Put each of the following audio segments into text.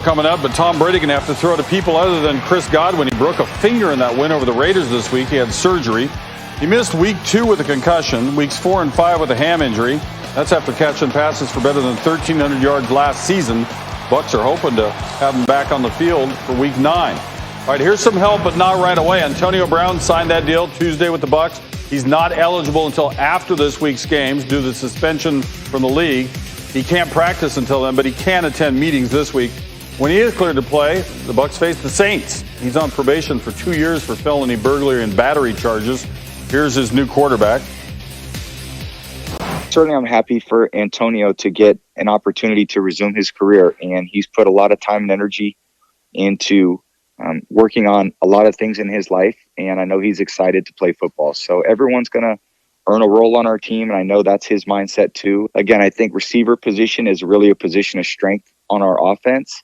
Coming up, but Tom Brady going to have to throw to people other than Chris Godwin. He broke a finger in that win over the Raiders this week. He had surgery. He missed week 2 with a concussion, weeks 4 and 5 with a ham injury. That's after catching passes for better than 1,300 yards last season. Bucs are hoping to have him back on the field for week 9. All right, here's some help, but not right away. Antonio Brown signed that deal Tuesday with the Bucs. He's not eligible until after this week's games due to the suspension from the league. He can't practice until then, but he can attend meetings this week. When he is cleared to play, the Bucs face the Saints. He's on probation for 2 years for felony burglary and battery charges. Here's his new quarterback. Certainly, I'm happy for Antonio to get an opportunity to resume his career, and he's put a lot of time and energy into working on a lot of things in his life, and I know he's excited to play football. So everyone's going to earn a role on our team, and I know that's his mindset too. Again, I think receiver position is really a position of strength on our offense.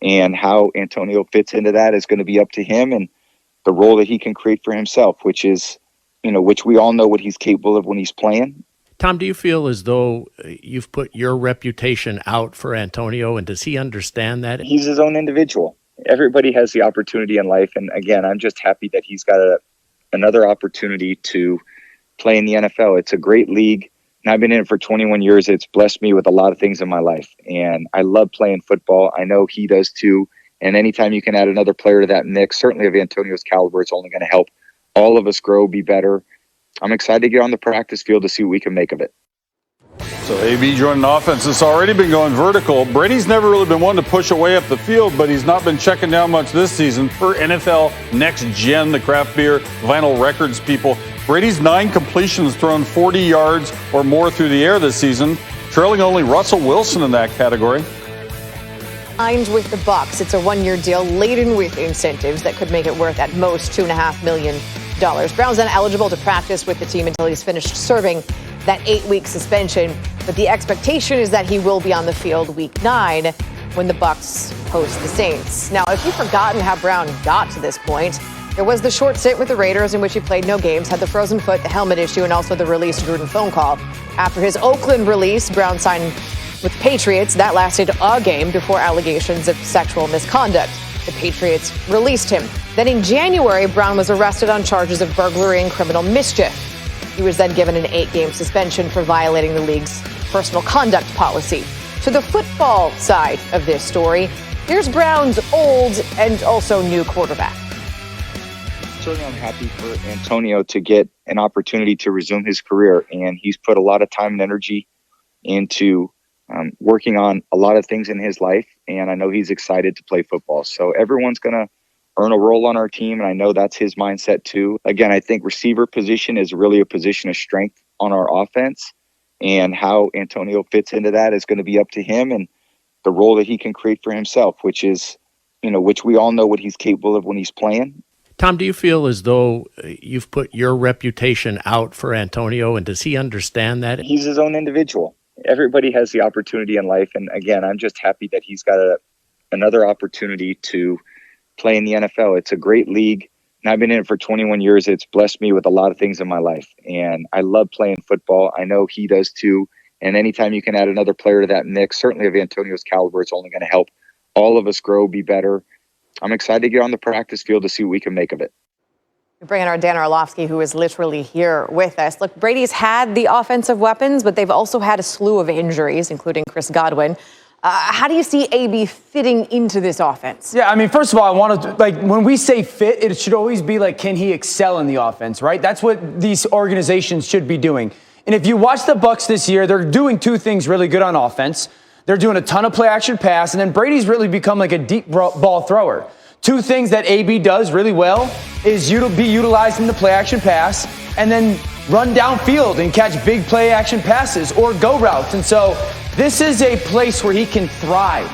And how Antonio fits into that is going to be up to him and the role that he can create for himself, which is, which we all know what he's capable of when he's playing. Tom, do you feel as though you've put your reputation out for Antonio, and does he understand that? He's his own individual. Everybody has the opportunity in life. And again, I'm just happy that he's got another opportunity to play in the NFL. It's a great league. And I've been in it for 21 years. It's blessed me with a lot of things in my life. And I love playing football. I know he does too. And anytime you can add another player to that mix, certainly of Antonio's caliber, it's only going to help all of us grow, be better. I'm excited to get on the practice field to see what we can make of it. So AB joining an offense that's already been going vertical. Brady's never really been one to push away up the field, but he's not been checking down much this season. Per NFL Next Gen, the craft beer vinyl records people, Brady's 9 completions thrown 40 yards or more through the air this season, trailing only Russell Wilson in that category. Signed with the Bucs. It's a 1-year deal laden with incentives that could make it worth at most $2.5 million. Brown's ineligible to practice with the team until he's finished serving that 8-week suspension, but the expectation is that he will be on the field week 9 when the Bucs host the Saints. Now, if you've forgotten how Brown got to this point, there was the short stint with the Raiders in which he played no games, had the frozen foot, the helmet issue, and also the release Gruden phone call. After his Oakland release, Brown signed with the Patriots. That lasted a game before allegations of sexual misconduct. The Patriots released him. Then in January, Brown was arrested on charges of burglary and criminal mischief. He was then given an 8-game suspension for violating the league's personal conduct policy. To the football side of this story, here's Brown's old and also new quarterback. Certainly, I'm happy for Antonio to get an opportunity to resume his career, and he's put a lot of time and energy into working on a lot of things in his life, and I know he's excited to play football. So everyone's going to earn a role on our team, and I know that's his mindset too. Again, I think receiver position is really a position of strength on our offense, and how Antonio fits into that is going to be up to him and the role that he can create for himself, which is, which we all know what he's capable of when he's playing. Tom, do you feel as though you've put your reputation out for Antonio, and does he understand that? He's his own individual. Everybody has the opportunity in life. And again, I'm just happy that he's got another opportunity to play in the NFL. It's a great league. And I've been in it for 21 years. It's blessed me with a lot of things in my life. And I love playing football. I know he does too. And anytime you can add another player to that mix, certainly of Antonio's caliber, it's only going to help all of us grow, be better. I'm excited to get on the practice field to see what we can make of it. We bring in our Dan Orlovsky, who is literally here with us. Look, Brady's had the offensive weapons, but they've also had a slew of injuries, including Chris Godwin. How do you see AB fitting into this offense? Yeah, I mean, first of all, I want to, when we say fit, it should always be can he excel in the offense, right? That's what these organizations should be doing. And if you watch the Bucs this year, they're doing 2 things really good on offense. They're doing a ton of play-action pass, and then Brady's really become a deep ball thrower. 2 things that AB does really well is be utilized in the play-action pass and then run downfield and catch big play-action passes or go routes. And so this is a place where he can thrive.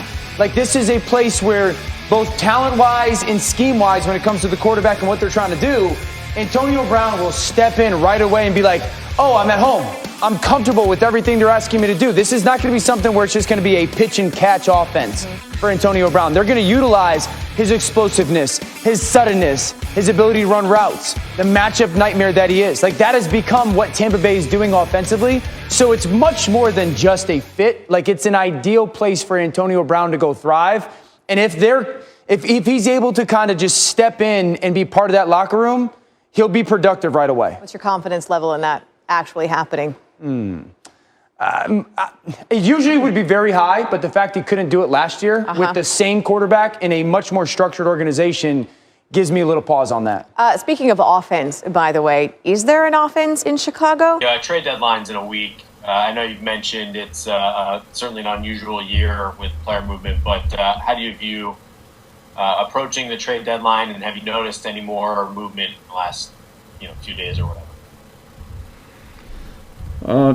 This is a place where both talent-wise and scheme-wise, when it comes to the quarterback and what they're trying to do, Antonio Brown will step in right away and be like, oh, I'm at home. I'm comfortable with everything they're asking me to do. This is not going to be something where it's just going to be a pitch and catch offense for Antonio Brown. They're going to utilize his explosiveness, his suddenness, his ability to run routes, the matchup nightmare that he is. That has become what Tampa Bay is doing offensively. So it's much more than just a fit. It's an ideal place for Antonio Brown to go thrive. And if he's able to kind of just step in and be part of that locker room, he'll be productive right away. What's your confidence level in that actually happening? It usually would be very high, but the fact he couldn't do it last year with the same quarterback in a much more structured organization gives me a little pause on that. Speaking of offense, by the way, is there an offense in Chicago? Yeah, trade deadline's in a week. I know you've mentioned it's certainly an unusual year with player movement, but how do you view approaching the trade deadline, and have you noticed any more movement in the last few days or whatever?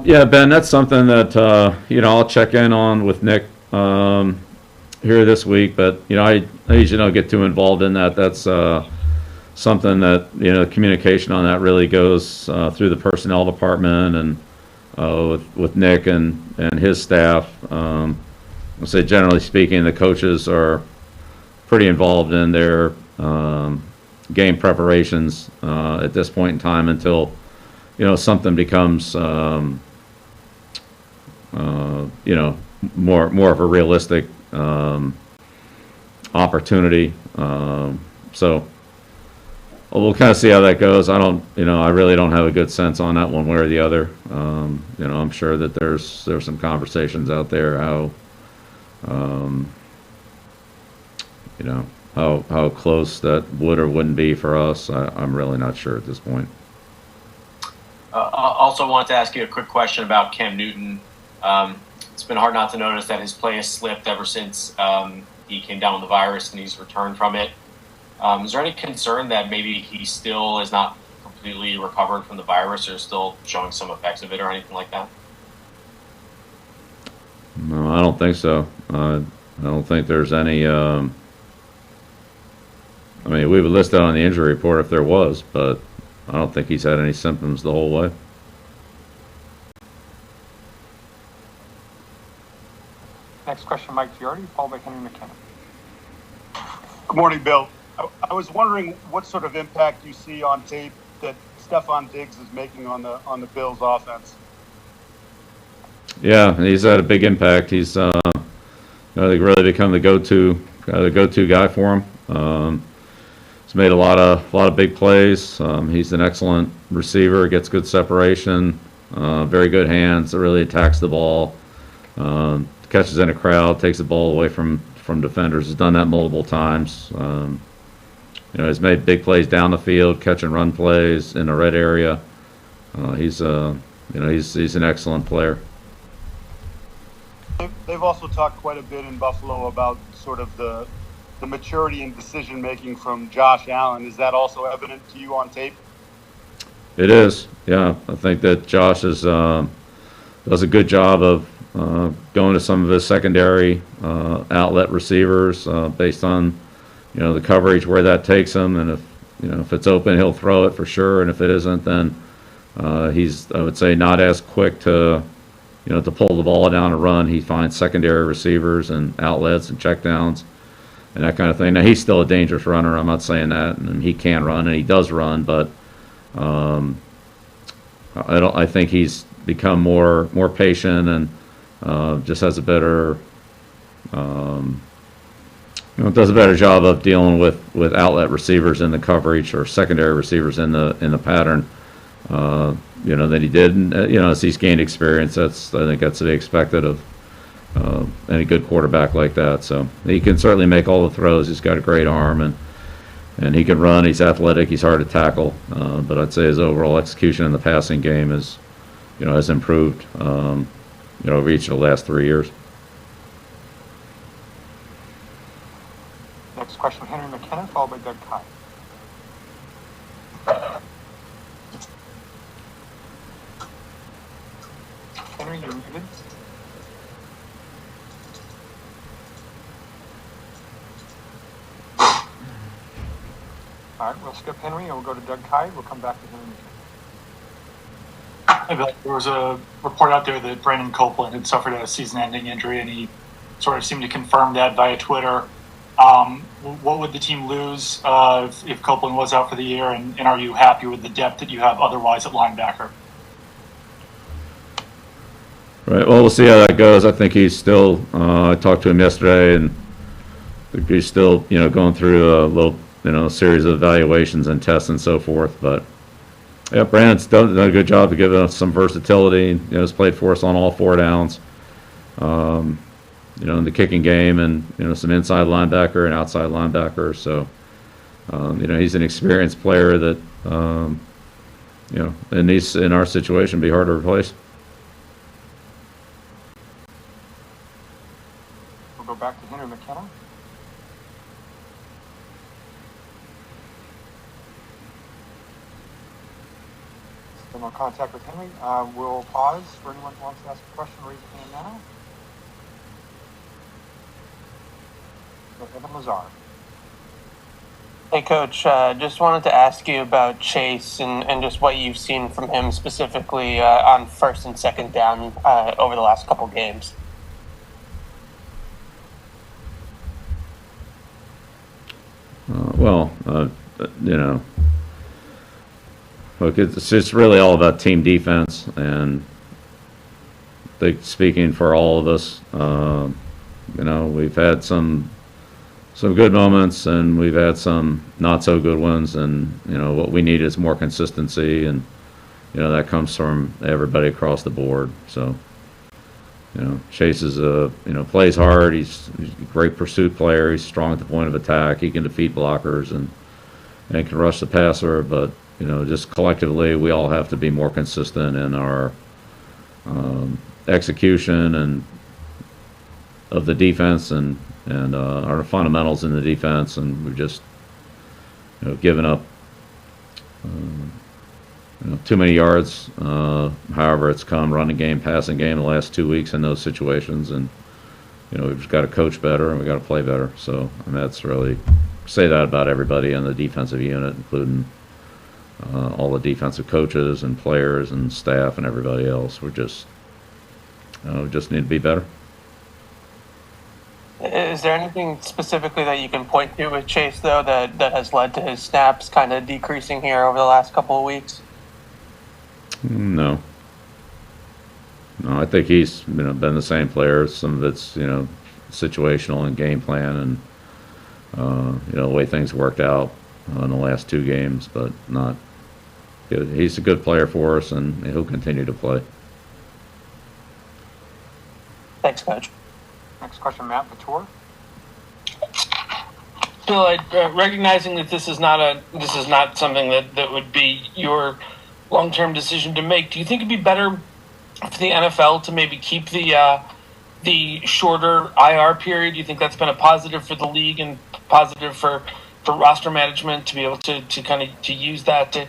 Yeah, Ben, that's something that I'll check in on with Nick here this week, but I usually don't get too involved in that. That's something that communication on that really goes through the personnel department and with Nick and his staff. I'll say generally speaking, the coaches are pretty involved in their game preparations at this point in time until something becomes more of a realistic opportunity. So we'll kind of see how that goes. I really don't have a good sense on that one way or the other. I'm sure that there's some conversations out there how close that would or wouldn't be for us. I'm really not sure at this point. Also wanted to ask you a quick question about Cam Newton. It's been hard not to notice that his play has slipped ever since he came down with the virus and he's returned from it. Is there any concern that maybe he still is not completely recovered from the virus or still showing some effects of it or anything like that? No, I don't think so. I don't think there's any. We would list that on the injury report if there was, but I don't think he's had any symptoms the whole way. Next question, Mike Giardi, followed by Henry McKinnon. Good morning, Bill. I was wondering what sort of impact you see on tape that Stephon Diggs is making on the Bills' offense. Yeah, he's had a big impact. He's I think really become the go-to guy for him. He's made a lot of big plays. He's an excellent receiver. Gets good separation. Very good hands. Really attacks the ball. Catches in a crowd. Takes the ball away from defenders. He's done that multiple times. He's made big plays down the field, catch and run plays in the red area. He's an excellent player. They've also talked quite a bit in Buffalo about sort of the maturity and decision making from Josh Allen. Is that also evident to you on tape? It is. Yeah, I think that Josh does a good job of going to some of his secondary outlet receivers based on the coverage where that takes him, and if it's open, he'll throw it for sure, and if it isn't, then he's, I would say, not as quick to pull the ball down and run. He finds secondary receivers and outlets and checkdowns and that kind of thing. Now, he's still a dangerous runner. I'm not saying that, and he can run and he does run, but I think he's become more patient and just has a better does a better job of dealing with outlet receivers in the coverage or secondary receivers in the pattern than he did. And, as he's gained experience, I think that's to be expected of any good quarterback like that. So he can certainly make all the throws. He's got a great arm and he can run. He's athletic. He's hard to tackle. But I'd say his overall execution in the passing game has improved over each of the last 3 years. Next question, Henry McKinnon, followed by Doug Kine. Henry, you're muted. All right, we'll skip Henry and we'll go to Doug Kine. We'll come back to Henry McKinnon. There was a report out there that Brandon Copeland had suffered a season-ending injury, and he sort of seemed to confirm that via Twitter. What would the team lose if Copeland was out for the year, and are you happy with the depth that you have otherwise at linebacker? Right. Well, we'll see how that goes. I think he's still. I talked to him yesterday, and he's still, going through a little, series of evaluations and tests and so forth. But yeah, Brandon's done a good job of giving us some versatility. He's played for us on all 4 downs. In the kicking game, and some inside linebacker and outside linebacker. So he's an experienced player that in our situation, be hard to replace. We'll go back to Henry McKenna. Still no contact with Henry. We'll pause for anyone who wants to ask a question. Raise your hand now. Evan Lazar. Hey, Coach, just wanted to ask you about Chase and just what you've seen from him specifically on first and second down over the last couple games. Look, it's just really all about team defense, and I think speaking for all of us, we've had some good moments, and we've had some not so good ones, and what we need is more consistency, and that comes from everybody across the board. So Chase is plays hard. He's a great pursuit player. He's strong at the point of attack. He can defeat blockers and can rush the passer. But just collectively, we all have to be more consistent in our execution and of the defense and our fundamentals in the defense, and we've just given up too many yards. However it's come, running game, passing game, the last 2 weeks in those situations, and we've just got to coach better and we got to play better. So that's really say that about everybody in the defensive unit, including all the defensive coaches and players and staff and everybody else. We just need to be better. Is there anything specifically that you can point to with Chase, though, that has led to his snaps kind of decreasing here over the last couple of weeks? No, I think he's been the same player. Some of it's situational and game plan, and the way things worked out in the last 2 games, but not good. He's a good player for us, and he'll continue to play. Thanks, Coach. Next question, Matt Latour. Bill, recognizing that this is not something that would be your long-term decision to make, do you think it'd be better for the NFL to maybe keep the shorter IR period? Do you think that's been a positive for the league and positive for roster management to be able to kind of to use that to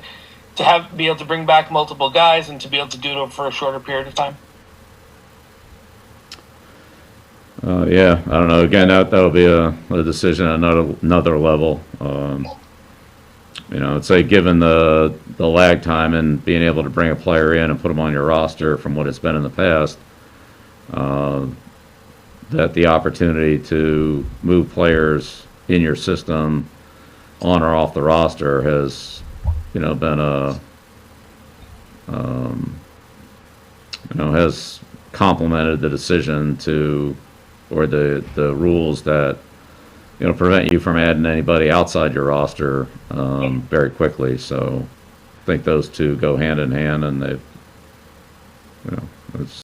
be able to bring back multiple guys and to be able to do it for a shorter period of time? Yeah, I don't know. Again, that'll be a decision at another level. I'd say given the lag time and being able to bring a player in and put them on your roster from what it's been in the past, that the opportunity to move players in your system on or off the roster has, been has complemented the decision to, or the rules that prevent you from adding anybody outside your roster very quickly. So I think those two go hand in hand, and they've it's